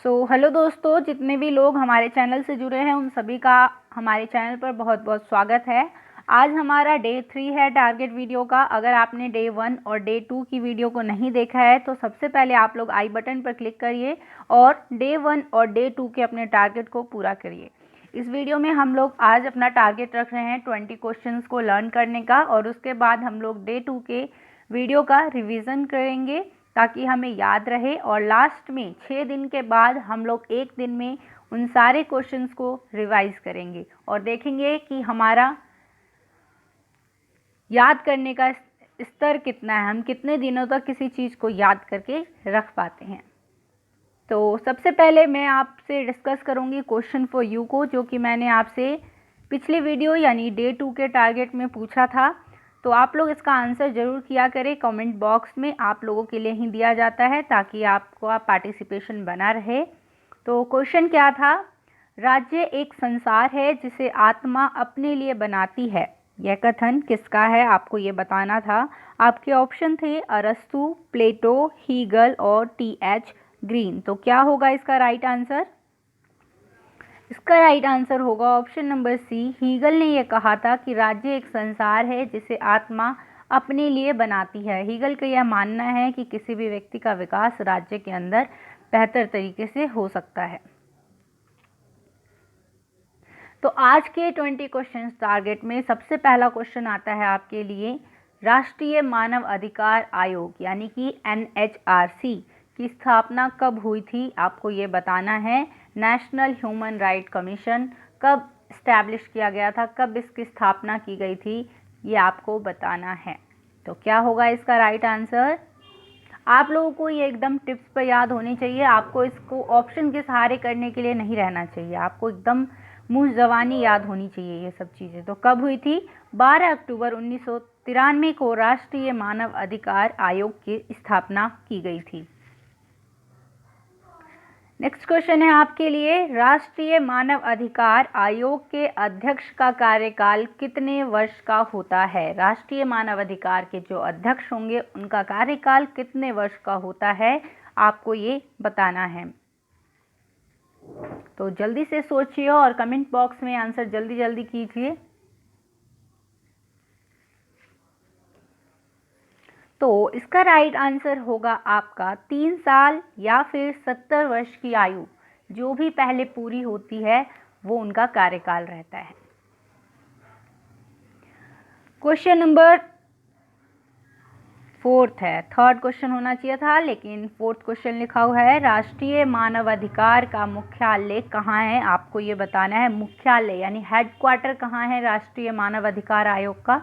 Hello दोस्तों, जितने भी लोग हमारे चैनल से जुड़े हैं उन सभी का हमारे चैनल पर बहुत बहुत स्वागत है। आज हमारा डे 3 है टारगेट वीडियो का। अगर आपने डे 1 और डे 2 की वीडियो को नहीं देखा है तो सबसे पहले आप लोग आई बटन पर क्लिक करिए और डे 1 और डे 2 के अपने टारगेट को पूरा करिए। इस वीडियो में हम लोग आज अपना टारगेट रख रहे हैं 20 क्वेश्चंस को लर्न करने का, और उसके बाद हम लोग डे 2 के वीडियो का रिवीजन करेंगे ताकि हमें याद रहे। और लास्ट में 6 दिन के बाद हम लोग एक दिन में उन सारे क्वेश्चंस को रिवाइज करेंगे और देखेंगे कि हमारा याद करने का स्तर कितना है, हम कितने दिनों तक किसी चीज़ को याद करके रख पाते हैं। तो सबसे पहले मैं आपसे डिस्कस करूंगी क्वेश्चन फॉर यू को, जो कि मैंने आपसे पिछली वीडियो यानी डे 2 के टारगेट में पूछा था। तो आप लोग इसका आंसर ज़रूर किया करें। कमेंट बॉक्स में आप लोगों के लिए ही दिया जाता है ताकि आपको पार्टिसिपेशन बना रहे। तो क्वेश्चन क्या था? राज्य एक संसार है जिसे आत्मा अपने लिए बनाती है। यह कथन किसका है, आपको ये बताना था। आपके ऑप्शन थे अरस्तु, प्लेटो, हीगल और टी.एच. ग्रीन। तो क्या होगा इसका राइट आंसर? इसका राइट आंसर होगा ऑप्शन नंबर सी। हीगल ने यह कहा था कि राज्य एक संसार है जिसे आत्मा अपने लिए बनाती है। हीगल का यह मानना है कि किसी भी व्यक्ति का विकास राज्य के अंदर बेहतर तरीके से हो सकता है। तो आज के 20 क्वेश्चन टारगेट में सबसे पहला क्वेश्चन आता है आपके लिए, राष्ट्रीय मानव अधिकार आयोग यानी कि NHRC की स्थापना कब हुई थी, आपको ये बताना है। नेशनल ह्यूमन राइट कमीशन कब इस्टेब्लिश किया गया था, कब इसकी स्थापना की गई थी, ये आपको बताना है। तो क्या होगा इसका राइट आंसर? आप लोगों को ये एकदम टिप्स पर याद होनी चाहिए। आपको इसको ऑप्शन के सहारे करने के लिए नहीं रहना चाहिए, आपको एकदम मुँह ज़बानी याद होनी चाहिए ये सब चीज़ें। तो कब हुई थी? 12 अक्टूबर 1993 को राष्ट्रीय मानव अधिकार आयोग की स्थापना की गई थी। नेक्स्ट क्वेश्चन है आपके लिए, राष्ट्रीय मानव अधिकार आयोग के अध्यक्ष का कार्यकाल कितने वर्ष का होता है? राष्ट्रीय मानव अधिकार के जो अध्यक्ष होंगे उनका कार्यकाल कितने वर्ष का होता है, आपको ये बताना है। तो जल्दी से सोचिए और कमेंट बॉक्स में आंसर जल्दी जल्दी कीजिए। तो इसका राइट आंसर होगा आपका 3 साल या फिर 70 वर्ष की आयु जो भी पहले पूरी होती है वो उनका कार्यकाल रहता है। क्वेश्चन नंबर 4 है, 3rd क्वेश्चन होना चाहिए था लेकिन 4th क्वेश्चन लिखा हुआ है, राष्ट्रीय मानवाधिकार का मुख्यालय कहाँ है, आपको ये बताना है। मुख्यालय यानी हेडक्वार्टर कहाँ है राष्ट्रीय मानवाधिकार आयोग का?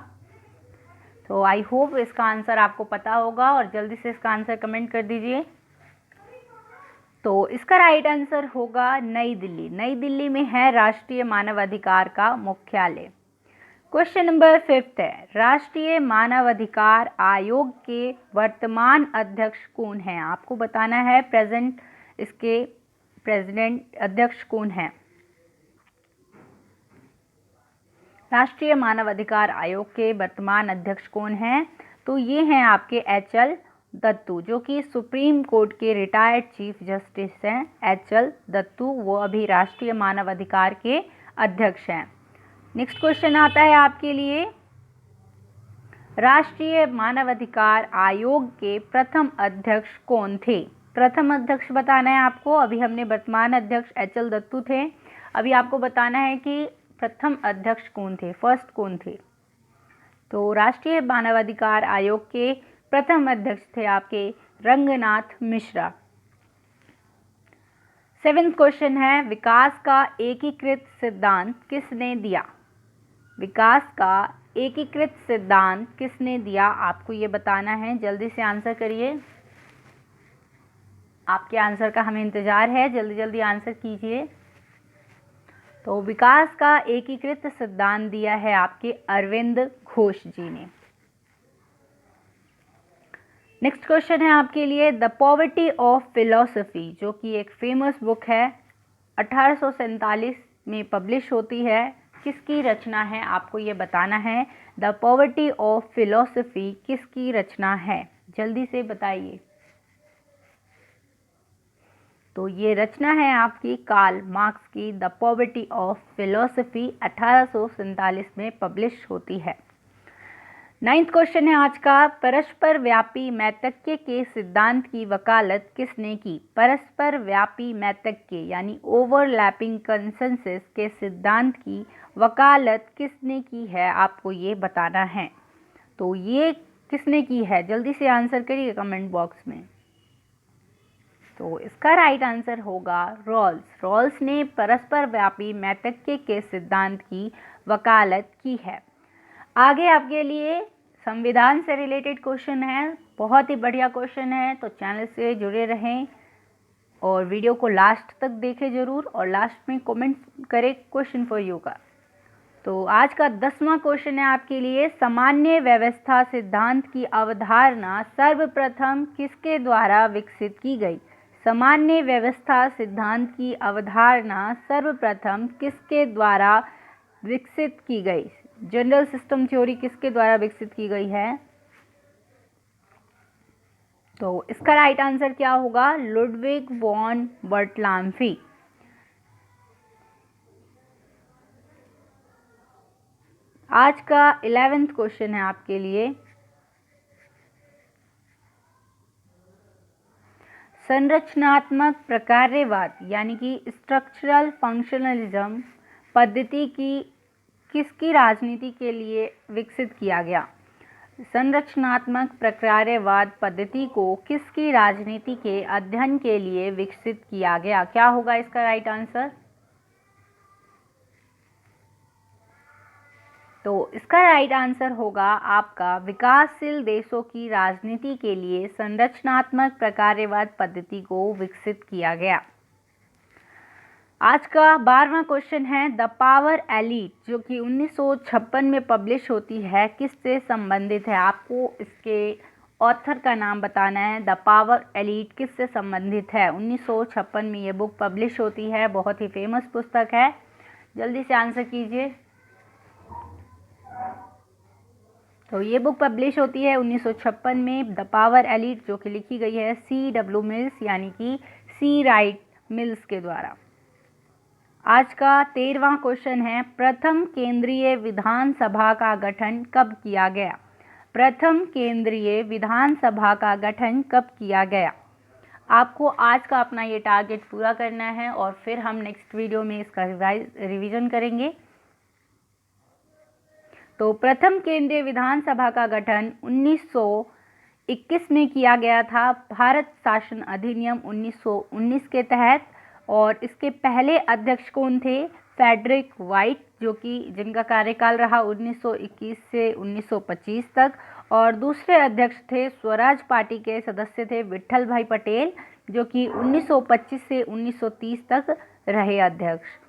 तो आई होप इसका आंसर आपको पता होगा और जल्दी से इसका आंसर कमेंट कर दीजिए। तो इसका राइट आंसर होगा नई दिल्ली। नई दिल्ली में है राष्ट्रीय मानवाधिकार का मुख्यालय। क्वेश्चन नंबर 5 है, राष्ट्रीय मानवाधिकार आयोग के वर्तमान अध्यक्ष कौन हैं, आपको बताना है। इसके प्रेसिडेंट अध्यक्ष कौन हैं? राष्ट्रीय मानव अधिकार आयोग के वर्तमान अध्यक्ष कौन हैं? तो ये हैं आपके HL दत्तू, जो कि सुप्रीम कोर्ट के रिटायर्ड चीफ जस्टिस हैं। HL दत्तू वो अभी राष्ट्रीय मानव अधिकार के अध्यक्ष हैं। नेक्स्ट क्वेश्चन आता है आपके लिए, राष्ट्रीय मानव अधिकार आयोग के प्रथम अध्यक्ष कौन थे? प्रथम अध्यक्ष बताना है आपको। अभी हमने वर्तमान अध्यक्ष HL दत्तू थे, अभी आपको बताना है कि प्रथम अध्यक्ष कौन थे, फर्स्ट कौन थे। तो राष्ट्रीय मानवाधिकार आयोग के प्रथम अध्यक्ष थे आपके रंगनाथ मिश्रा। 7th क्वेश्चन है, विकास का एकीकृत सिद्धांत किसने दिया? विकास का एकीकृत सिद्धांत किसने दिया, आपको ये बताना है। जल्दी से आंसर करिए, आपके आंसर का हमें इंतजार है, जल्दी जल्दी आंसर कीजिए। तो विकास का एकीकृत सिद्धांत दिया है आपके अरविंद घोष जी ने। नेक्स्ट क्वेश्चन है आपके लिए, द पॉवर्टी ऑफ फिलॉसफी, जो कि एक फेमस बुक है, 1847 में पब्लिश होती है, किसकी रचना है, आपको ये बताना है। द पॉवर्टी ऑफ फिलॉसफी किसकी रचना है, जल्दी से बताइए। तो ये रचना है आपकी कार्ल मार्क्स की द पॉवर्टी ऑफ फिलोसफी, 1847 में पब्लिश होती है। 9th क्वेश्चन है आज का, परस्पर व्यापी मैतक्य के सिद्धांत की वकालत किसने की? परस्पर व्यापी मैतक्य यानी ओवरलैपिंग कंसेंसस के सिद्धांत की वकालत किसने की है, आपको ये बताना है। तो ये किसने की है, जल्दी से आंसर करिए कमेंट बॉक्स में। तो इसका राइट आंसर होगा रॉल्स। रॉल्स ने परस्पर व्यापी मैतक्य के सिद्धांत की वकालत की है। आगे आपके लिए संविधान से रिलेटेड क्वेश्चन है, बहुत ही बढ़िया क्वेश्चन है, तो चैनल से जुड़े रहें और वीडियो को लास्ट तक देखें ज़रूर, और लास्ट में कमेंट करें क्वेश्चन फॉर यू का। तो आज का 10वां क्वेश्चन है आपके लिए, सामान्य व्यवस्था सिद्धांत की अवधारणा सर्वप्रथम किसके द्वारा विकसित की गई? सामान्य व्यवस्था सिद्धांत की अवधारणा सर्वप्रथम किसके द्वारा विकसित की गई? जनरल सिस्टम थ्योरी किसके द्वारा विकसित की गई है? तो इसका राइट आंसर क्या होगा? Ludwig von Bertalanffy. आज का 11th क्वेश्चन है आपके लिए, संरचनात्मक प्रकार्यवाद यानी कि स्ट्रक्चरल फंक्शनलिज्म पद्धति की किसकी राजनीति के लिए विकसित किया गया? संरचनात्मक प्रकार्यवाद पद्धति को किसकी राजनीति के अध्ययन के लिए विकसित किया गया? क्या होगा इसका राइट आंसर? तो इसका राइट आंसर होगा आपका विकासशील देशों की राजनीति के लिए संरचनात्मक प्रकार्यवाद पद्धति को विकसित किया गया। आज का 12वां क्वेश्चन है, द पावर एलीट जो कि 1956 में पब्लिश होती है किससे संबंधित है? आपको इसके ऑथर का नाम बताना है। द पावर एलीट किससे संबंधित है? 1956 में ये बुक पब्लिश होती है, बहुत ही फेमस पुस्तक है, जल्दी से आंसर कीजिए। तो ये बुक पब्लिश होती है 1956 में, द पावर एलीट, जो कि लिखी गई है C.W. मिल्स यानी कि C. राइट मिल्स के द्वारा। आज का 13वां क्वेश्चन है, प्रथम केंद्रीय विधानसभा का गठन कब किया गया? प्रथम केंद्रीय विधानसभा का गठन कब किया गया? आपको आज का अपना ये टारगेट पूरा करना है और फिर हम नेक्स्ट वीडियो में इसका रिवीजन करेंगे। तो प्रथम केंद्रीय विधानसभा का गठन 1921 में किया गया था भारत शासन अधिनियम 1919 के तहत, और इसके पहले अध्यक्ष कौन थे? फ्रेडरिक वाइट, जो कि जिनका कार्यकाल रहा 1921 से 1925 तक, और दूसरे अध्यक्ष थे स्वराज पार्टी के सदस्य थे विट्ठल भाई पटेल, जो कि 1925 से 1930 तक रहे अध्यक्ष।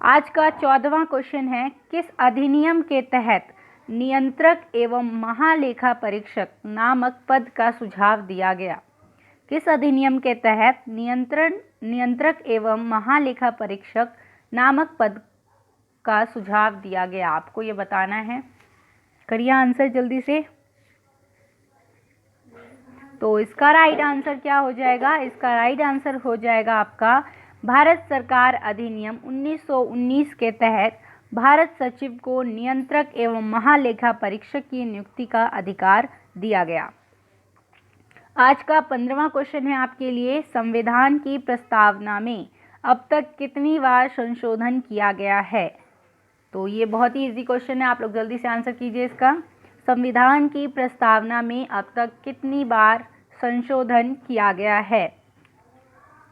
आज का 14वां क्वेश्चन है, किस अधिनियम के तहत नियंत्रक एवं महालेखा परीक्षक नामक पद का सुझाव दिया गया? किस अधिनियम के तहत नियंत्रक एवं महालेखा परीक्षक नामक पद का सुझाव दिया गया? आपको ये बताना है, करिए आंसर जल्दी से। तो इसका राइट आंसर क्या हो जाएगा? इसका राइट आंसर हो जाएगा आपका भारत सरकार अधिनियम 1919 के तहत भारत सचिव को नियंत्रक एवं महालेखा परीक्षक की नियुक्ति का अधिकार दिया गया। आज का 15वां क्वेश्चन है आपके लिए, संविधान की प्रस्तावना में अब तक कितनी बार संशोधन किया गया है? तो ये बहुत ही इजी क्वेश्चन है, आप लोग जल्दी से आंसर कीजिए इसका। संविधान की प्रस्तावना में अब तक कितनी बार संशोधन किया गया है?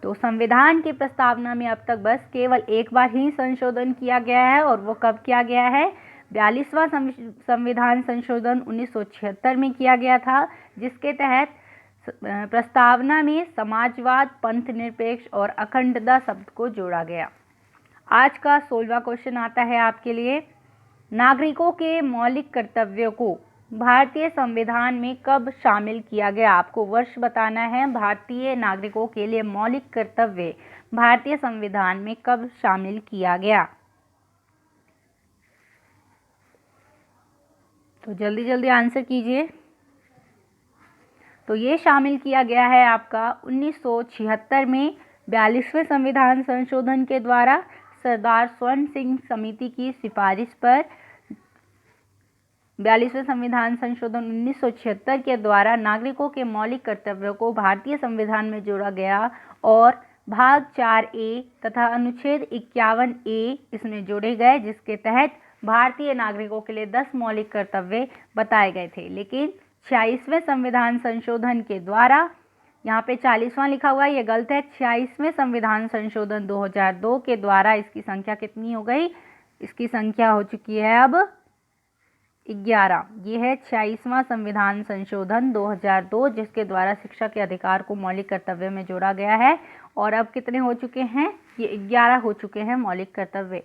तो संविधान की प्रस्तावना में अब तक बस केवल एक बार ही संशोधन किया गया है, और वो कब किया गया है? 42वां संविधान संशोधन 1976 में किया गया था, जिसके तहत प्रस्तावना में समाजवाद, पंथ निरपेक्ष और अखंडता शब्द को जोड़ा गया। आज का 16वां क्वेश्चन आता है आपके लिए, नागरिकों के मौलिक कर्तव्यों को भारतीय संविधान में कब शामिल किया गया? आपको वर्ष बताना है। भारतीय नागरिकों के लिए मौलिक कर्तव्य भारतीय संविधान में कब शामिल किया गया? तो जल्दी जल्दी आंसर कीजिए। तो ये शामिल किया गया है आपका 1976 में, 42वें संविधान संशोधन के द्वारा सरदार स्वर्ण सिंह समिति की सिफारिश पर 42वें संविधान संशोधन 1976 के द्वारा नागरिकों के मौलिक कर्तव्यों को भारतीय संविधान में जोड़ा गया और भाग 4A तथा अनुच्छेद 51A इसमें जोड़े गए, जिसके तहत भारतीय नागरिकों के लिए 10 मौलिक कर्तव्य बताए गए थे। लेकिन 46वें संविधान संशोधन के द्वारा, यहाँ पे 40वां लिखा हुआ है, ये गलत है। 46वें संविधान संशोधन 2002 के द्वारा इसकी संख्या कितनी हो गई? इसकी संख्या हो चुकी है अब 11। ये है 46वां संविधान संशोधन 2002, जिसके द्वारा शिक्षा के अधिकार को मौलिक कर्तव्य में जोड़ा गया है। और अब कितने हो चुके हैं? ये 11 हो चुके हैं मौलिक कर्तव्य।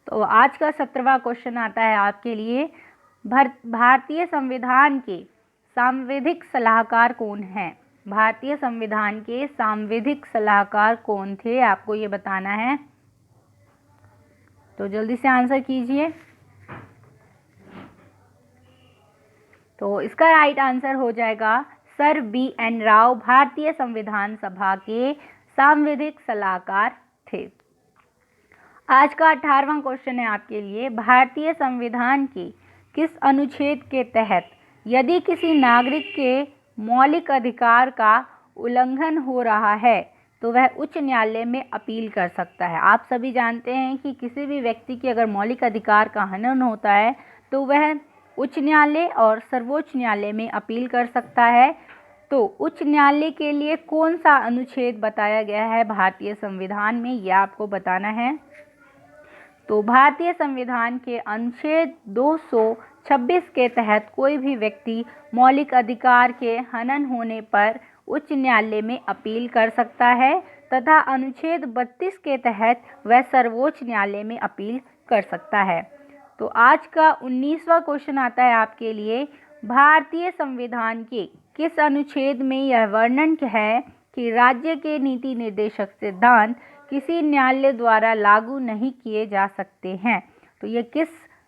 तो आज का 17वां क्वेश्चन आता है आपके लिए, भारतीय संविधान के सांविधिक सलाहकार कौन हैं? भारतीय संविधान के सांविधिक सलाहकार कौन थे, आपको ये बताना है। तो जल्दी से आंसर कीजिए। तो इसका राइट आंसर हो जाएगा सर BN राव भारतीय संविधान सभा के सांविधिक सलाहकार थे। आज का 18वां क्वेश्चन है आपके लिए, भारतीय संविधान के किस अनुच्छेद के तहत यदि किसी नागरिक के मौलिक अधिकार का उल्लंघन हो रहा है तो वह उच्च न्यायालय में अपील कर सकता है? आप सभी जानते हैं कि किसी भी व्यक्ति की अगर मौलिक अधिकार का हनन होता है तो वह उच्च न्यायालय और सर्वोच्च न्यायालय में अपील कर सकता है। तो उच्च न्यायालय के लिए कौन सा अनुच्छेद बताया गया है भारतीय संविधान में, यह आपको बताना है। तो भारतीय संविधान के अनुच्छेद 226 के तहत कोई भी व्यक्ति मौलिक अधिकार के हनन होने पर उच्च न्यायालय में अपील कर सकता है तथा अनुच्छेद 32 के तहत वह सर्वोच्च न्यायालय में अपील कर सकता है। तो आज का 19वां क्वेश्चन आता है आपके लिए, भारतीय संविधान के किस अनुच्छेद में यह वर्णन है कि राज्य के नीति निर्देशक सिद्धांत किसी न्यायालय द्वारा लागू नहीं किए जा सकते हैं? तो ये किस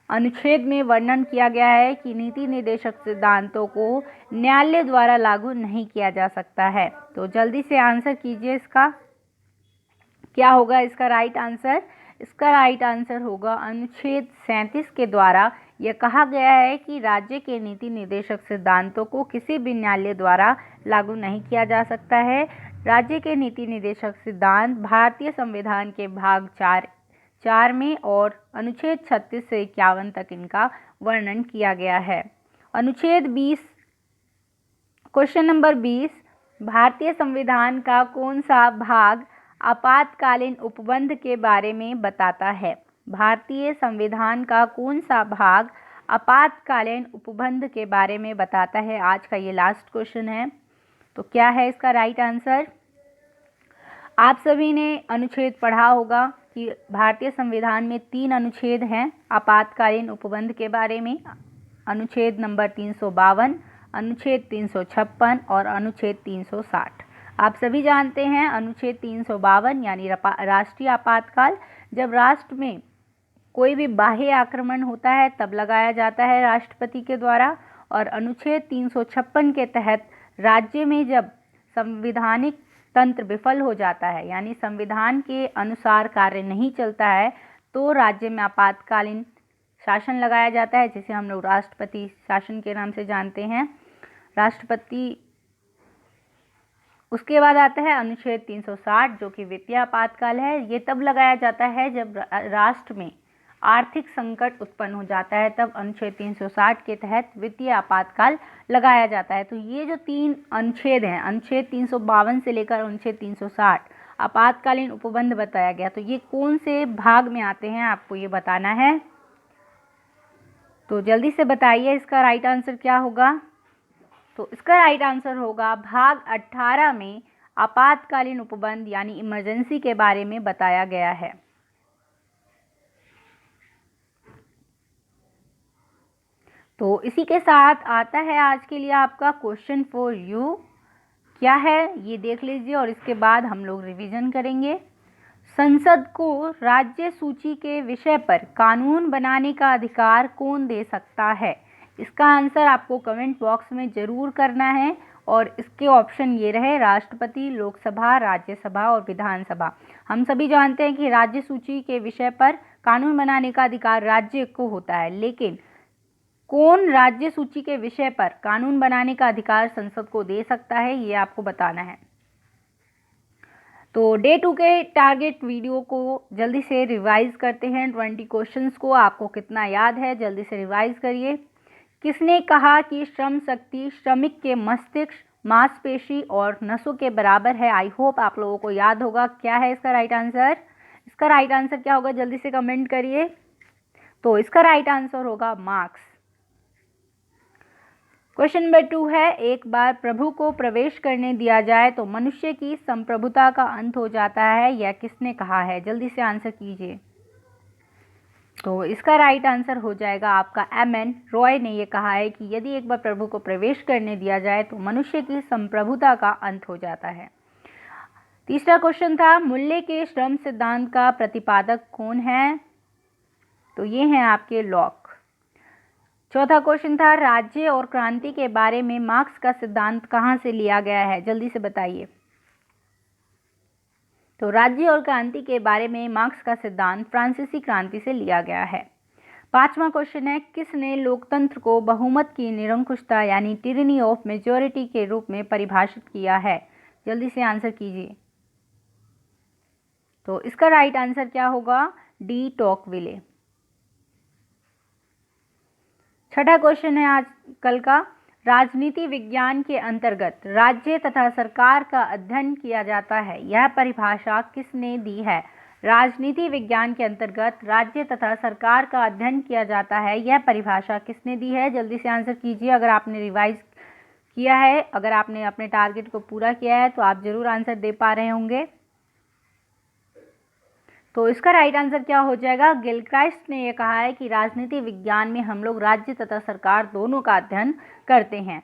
अनुच्छेद में वर्णन किया गया है कि नीति निर्देशक सिद्धांतों को न्यायालय द्वारा लागू नहीं किया जा सकता है? तो जल्दी से आंसर कीजिए, इसका क्या होगा इसका राइट आंसर? इसका राइट आंसर होगा अनुच्छेद 37 के द्वारा यह कहा गया है कि राज्य के नीति निर्देशक सिद्धांतों को किसी भी न्यायालय द्वारा लागू नहीं किया जा सकता है। राज्य के नीति निर्देशक सिद्धांत भारतीय संविधान के भाग 4 में और अनुच्छेद 36 से 51 तक इनका वर्णन किया गया है। अनुच्छेद 20, क्वेश्चन नंबर 20, भारतीय संविधान का कौन सा भाग आपातकालीन उपबंध के बारे में बताता है? भारतीय संविधान का कौन सा भाग आपातकालीन उपबंध के बारे में बताता है? आज का ये लास्ट क्वेश्चन है। तो क्या है इसका राइट आंसर? आप सभी ने अनुच्छेद पढ़ा होगा कि भारतीय संविधान में 3 अनुच्छेद हैं आपातकालीन उपबंध के बारे में। अनुच्छेद नंबर 352, अनुच्छेद 356 और अनुच्छेद 360। आप सभी जानते हैं अनुच्छेद 352 यानी राष्ट्रीय आपातकाल, जब राष्ट्र में कोई भी बाह्य आक्रमण होता है तब लगाया जाता है राष्ट्रपति के द्वारा। और अनुच्छेद 356 के तहत राज्य में जब संवैधानिक तंत्र विफल हो जाता है यानी संविधान के अनुसार कार्य नहीं चलता है तो राज्य में आपातकालीन शासन लगाया जाता है, जिसे हम लोग राष्ट्रपति शासन के नाम से जानते हैं। राष्ट्रपति, उसके बाद आता है अनुच्छेद 360 जो कि वित्तीय आपातकाल है। ये तब लगाया जाता है जब राष्ट्र में आर्थिक संकट उत्पन्न हो जाता है, तब अनुच्छेद 360 के तहत वित्तीय आपातकाल लगाया जाता है। तो ये जो 3 अनुच्छेद हैं, अनुच्छेद 352 से लेकर अनुच्छेद 360 आपातकालीन उपबंध बताया गया, तो ये कौन से भाग में आते हैं आपको ये बताना है। तो जल्दी से बताइए इसका राइट आंसर क्या होगा। तो इसका राइट आंसर होगा भाग 18 में आपातकालीन उपबंध यानी इमरजेंसी के बारे में बताया गया है। तो इसी के साथ आता है आज के लिए आपका क्वेश्चन फॉर यू। क्या है ये देख लीजिए और इसके बाद हम लोग रिवीजन करेंगे। संसद को राज्य सूची के विषय पर कानून बनाने का अधिकार कौन दे सकता है? इसका आंसर आपको कमेंट बॉक्स में ज़रूर करना है और इसके ऑप्शन ये रहे राष्ट्रपति, लोकसभा, राज्यसभा और विधानसभा। हम सभी जानते हैं कि राज्य सूची के विषय पर कानून बनाने का अधिकार राज्य को होता है, लेकिन कौन राज्य सूची के विषय पर कानून बनाने का अधिकार संसद को दे सकता है, ये आपको बताना है। तो डे 2 के टारगेट वीडियो को जल्दी से रिवाइज करते हैं। 20 क्वेश्चंस को आपको कितना याद है, जल्दी से रिवाइज करिए। किसने कहा कि श्रम शक्ति श्रमिक के मस्तिष्क, मांसपेशी और नसों के बराबर है? आई होप आप लोगों को याद होगा। क्या है इसका राइट आंसर? इसका राइट आंसर क्या होगा, जल्दी से कमेंट करिए। तो इसका राइट आंसर होगा मार्क्स। क्वेश्चन नंबर 2 है, एक बार प्रभु को प्रवेश करने दिया जाए तो मनुष्य की संप्रभुता का अंत हो जाता है, यह किसने कहा है? जल्दी से आंसर कीजिए। तो इसका राइट आंसर हो जाएगा आपका M.N. रॉय ने यह कहा है कि यदि एक बार प्रभु को प्रवेश करने दिया जाए तो मनुष्य की संप्रभुता का अंत हो जाता है। तीसरा क्वेश्चन था, मूल्य के श्रम सिद्धांत का प्रतिपादक कौन है? तो ये हैं आपके लॉक। चौथा क्वेश्चन था, राज्य और क्रांति के बारे में मार्क्स का सिद्धांत कहाँ से लिया गया है? जल्दी से बताइए। तो राज्य और क्रांति के बारे में मार्क्स का सिद्धांत फ्रांसीसी क्रांति से लिया गया है। पांचवा क्वेश्चन है, किसने लोकतंत्र को बहुमत की निरंकुशता यानी टिरनी ऑफ मेजॉरिटी के रूप में परिभाषित किया है? जल्दी से आंसर कीजिए। तो इसका राइट आंसर क्या होगा? डी टॉकविले। छठा क्वेश्चन है आज कल का, राजनीति विज्ञान के अंतर्गत राज्य तथा सरकार का अध्ययन किया जाता है, यह परिभाषा किसने दी है? राजनीति विज्ञान के अंतर्गत राज्य तथा सरकार का अध्ययन किया जाता है, यह परिभाषा किसने दी है? जल्दी से आंसर कीजिए। अगर आपने रिवाइज किया है, अगर आपने अपने टारगेट को पूरा किया है तो आप जरूर आंसर दे पा रहे होंगे। तो इसका राइट आंसर क्या हो जाएगा? गिलक्राइस्ट ने यह कहा है कि राजनीति विज्ञान में हम लोग राज्य तथा सरकार दोनों का अध्ययन करते हैं।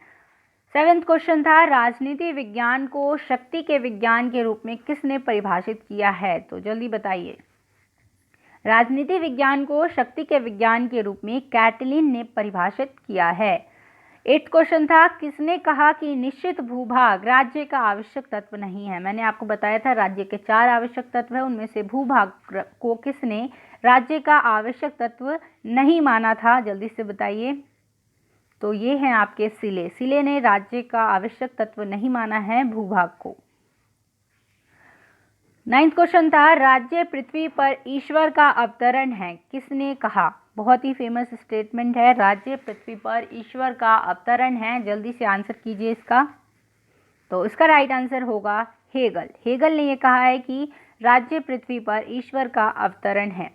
7वां क्वेश्चन था, राजनीति विज्ञान को शक्ति के विज्ञान के रूप में किसने परिभाषित किया है? तो जल्दी बताइए। राजनीति विज्ञान को शक्ति के विज्ञान के रूप में कैटलिन ने परिभाषित किया है। 8वां क्वेश्चन था, किसने कहा कि निश्चित भूभाग राज्य का आवश्यक तत्व नहीं है? मैंने आपको बताया था राज्य के 4 आवश्यक तत्व हैं, उनमें से भूभाग को किसने राज्य का आवश्यक तत्व नहीं माना था? जल्दी से बताइए। तो ये हैं आपके सिले। सिले ने राज्य का आवश्यक तत्व नहीं माना है भूभाग को। 9वां क्वेश्चन था, राज्य पृथ्वी पर ईश्वर का अवतरण है, किसने कहा? बहुत ही फेमस स्टेटमेंट है, राज्य पृथ्वी पर ईश्वर का अवतरण है। जल्दी से आंसर कीजिए इसका। तो इसका राइट आंसर होगा हेगल। हेगल ने यह कहा है कि राज्य पृथ्वी पर ईश्वर का अवतरण है।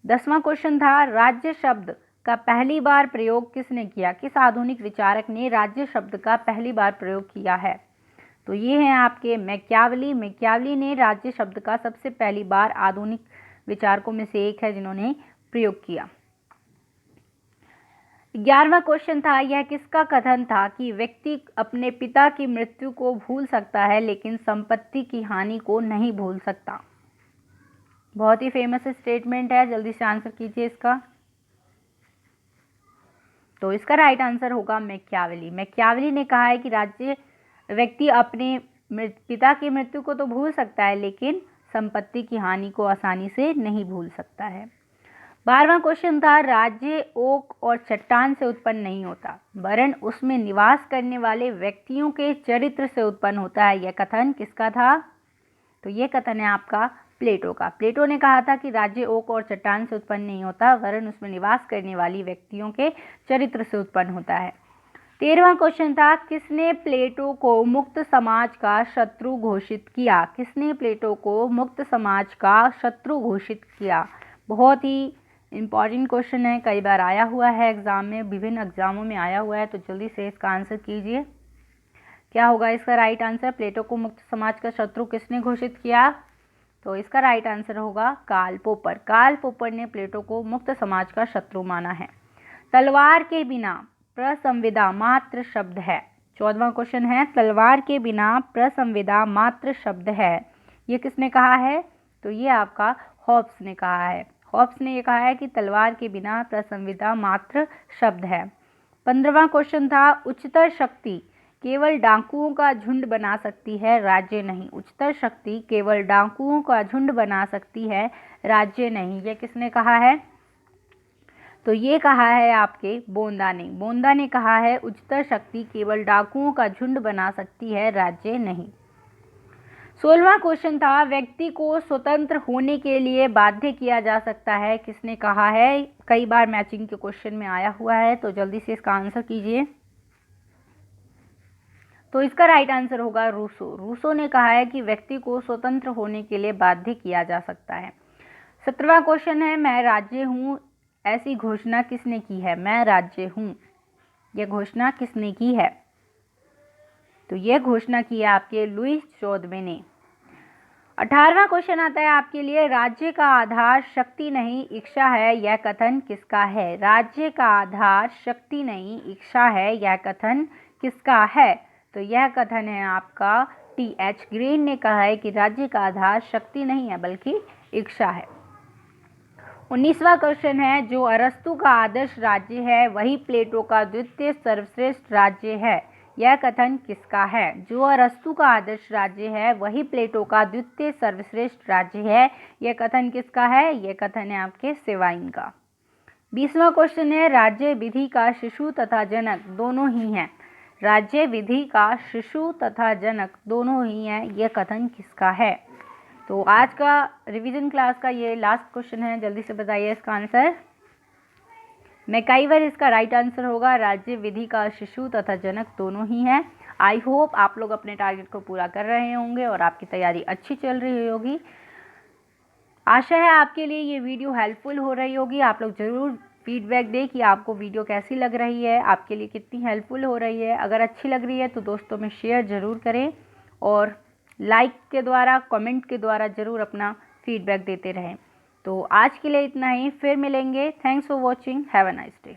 10वां क्वेश्चन था, राज्य शब्द का पहली बार प्रयोग किसने किया? किस आधुनिक विचारक ने राज्य शब्द का पहली बार प्रयोग किया है? तो ये हैं आपके मैकियावली। मैकियावली ने राज्य शब्द का सबसे पहली बार आधुनिक विचारकों में से एक है जिन्होंने प्रयोग किया। 11वां क्वेश्चन था, यह किसका कथन था कि व्यक्ति अपने पिता की मृत्यु को भूल सकता है लेकिन संपत्ति की हानि को नहीं भूल सकता? बहुत ही फेमस स्टेटमेंट है, जल्दी से आंसर कीजिए इसका। तो इसका राइट आंसर होगा मैकियावली। मैकियावली ने कहा है कि व्यक्ति अपने पिता की मृत्यु को तो भूल सकता है लेकिन संपत्ति की हानि को आसानी से नहीं भूल सकता है। 12वां क्वेश्चन था, राज्य ओक और चट्टान से उत्पन्न नहीं होता वरन उसमें निवास करने वाले व्यक्तियों के चरित्र से उत्पन्न होता है, यह कथन किसका था? तो ये कथन है आपका प्लेटो का। प्लेटो ने कहा था कि राज्य ओक और चट्टान से उत्पन्न नहीं होता वरन उसमें निवास करने वाली व्यक्तियों के चरित्र से उत्पन्न होता है। 13वां क्वेश्चन था, किसने प्लेटो को मुक्त समाज का शत्रु घोषित किया? किसने प्लेटो को मुक्त समाज का शत्रु घोषित किया? बहुत ही इंपॉर्टेंट क्वेश्चन है, कई बार आया हुआ है एग्जाम में, विभिन्न एग्जामों में आया हुआ है, तो जल्दी से इसका आंसर कीजिए। क्या होगा इसका राइट आंसर? प्लेटो को मुक्त समाज का शत्रु किसने घोषित किया? तो इसका राइट आंसर होगा कार्ल पोपर। कार्ल पोपर ने प्लेटो को मुक्त समाज का शत्रु माना है। तलवार के बिना प्रसंविदा मात्र शब्द है। 14वां क्वेश्चन है, तलवार के बिना प्रसंविदा मात्र शब्द है, ये किसने कहा है? तो ये आपका हॉब्स ने कहा है। हॉब्स ने ये कहा है कि तलवार के बिना प्रसंविदा मात्र शब्द है। 15वां क्वेश्चन था, उच्चतर शक्ति केवल डाकुओं का झुंड बना सकती है, राज्य नहीं। उच्चतर शक्ति केवल डाकुओं का झुंड बना सकती है, राज्य नहीं। ये किसने कहा है? तो ये कहा है आपके बोंदा ने। बोंदा ने कहा है उच्चतर शक्ति केवल डाकुओं का झुंड बना सकती है, राज्य नहीं। 16वां क्वेश्चन था, व्यक्ति को स्वतंत्र होने के लिए बाध्य किया जा सकता है, किसने कहा है? कई बार मैचिंग के क्वेश्चन में आया हुआ है, तो जल्दी से इसका आंसर कीजिए। तो इसका राइट आंसर होगा रूसो। रूसो ने कहा है कि व्यक्ति को स्वतंत्र होने के लिए बाध्य किया जा सकता है। 17वां क्वेश्चन है, मैं राज्य हूँ, ऐसी घोषणा किसने की है? मैं राज्य हूँ, यह घोषणा किसने की है? तो यह घोषणा की है आपके लुईस 14वें ने। 18वां क्वेश्चन आता है आपके लिए, राज्य का आधार शक्ति नहीं इच्छा है, यह कथन किसका है? राज्य का आधार शक्ति नहीं इच्छा है, यह कथन किसका है? तो यह कथन है आपका T.H. ग्रीन ने कहा है कि राज्य का आधार शक्ति नहीं है बल्कि इच्छा है। 19वां क्वेश्चन है, जो अरस्तु का आदर्श राज्य है वही प्लेटो का द्वितीय सर्वश्रेष्ठ राज्य है, यह कथन किसका है? जो अरस्तु का आदर्श राज्य है वही प्लेटो का द्वितीय सर्वश्रेष्ठ राज्य है, यह कथन किसका है? यह कथन है आपके सेवाइन का। 20वां क्वेश्चन है, राज्य विधि का शिशु तथा जनक दोनों ही हैं, राज्य विधि का शिशु तथा जनक दोनों ही हैं, यह कथन किसका है? तो आज का रिवीजन क्लास का ये लास्ट क्वेश्चन है, जल्दी से बताइए इसका आंसर। मैकाइवर इसका राइट आंसर होगा, राज्य विधि का शिशु तथा जनक दोनों ही हैं। आई होप आप लोग अपने टारगेट को पूरा कर रहे होंगे और आपकी तैयारी अच्छी चल रही होगी। आशा है आपके लिए ये वीडियो हेल्पफुल हो रही होगी। आप लोग ज़रूर फीडबैक दें कि आपको वीडियो कैसी लग रही है, आपके लिए कितनी हेल्पफुल हो रही है। अगर अच्छी लग रही है तो दोस्तों में शेयर ज़रूर करें और लाइक के द्वारा, कमेंट के द्वारा ज़रूर अपना फीडबैक देते रहें। तो आज के लिए इतना ही, फिर मिलेंगे। Thanks for watching, have a nice day.